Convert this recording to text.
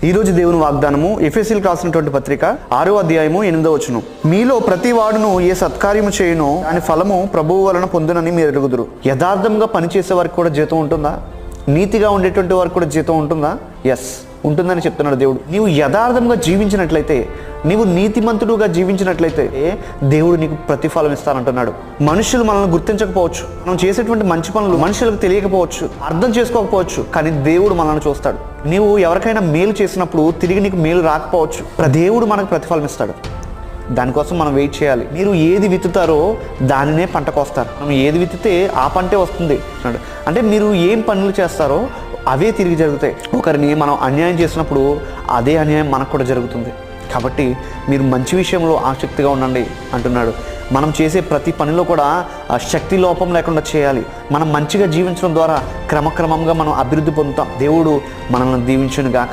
ఈరోజు దేవుని వాగ్దానము ఎఫెసీయులకు రాసినటువంటి పత్రిక 6వ అధ్యాయము 8వ వచనం. మీలో ప్రతి వాడును ఏ సత్కార్యము చేయునో దాని ఫలము ప్రభువు వలన పొందునని మీరు ఎరుగుదురు. యథార్థంగా పనిచేసే వారికి కూడా జీతం ఉంటుందా? నీతిగా ఉండేటువంటి వారికి కూడా జీతం ఉంటుందా? ఎస్, ఉంటుందని చెప్తున్నాడు దేవుడు. నీవు యథార్థంగా జీవించినట్లయితే, నీవు నీతిమంతుడుగా జీవించినట్లయితే దేవుడు నీకు ప్రతిఫలం ఇస్తానంటున్నాడు. మనుషులు మనల్ని గుర్తించకపోవచ్చు, మనం చేసేటువంటి మంచి పనులు మనుషులకు తెలియకపోవచ్చు, అర్థం చేసుకోకపోవచ్చు, కానీ దేవుడు మనల్ని చూస్తాడు. నీవు ఎవరికైనా మేలు చేసినప్పుడు తిరిగి నీకు మేలు రాకపోవచ్చు, దేవుడు మనకు ప్రతిఫలం ఇస్తాడు. దానికోసం మనం వెయిట్ చేయాలి. మీరు ఏది విత్తుతారో దానినే పంట కోస్తారు. మనం ఏది విత్తితే ఆ పంటే వస్తుంది అంటే మీరు ఏం పనులు చేస్తారో అవే తిరిగి జరుగుతాయి. ఒకరిని మనం అన్యాయం చేసినప్పుడు అదే అన్యాయం మనకు కూడా జరుగుతుంది. కాబట్టి మీరు మంచి విషయంలో ఆసక్తిగా ఉండండి అంటున్నాడు. మనం చేసే ప్రతి పనిలో కూడా శక్తి లోపం లేకుండా చేయాలి. మనం మంచిగా జీవించడం ద్వారా క్రమక్రమంగా మనం అభివృద్ధి పొందుతాం. దేవుడు మనల్ని దీవించునుగాక.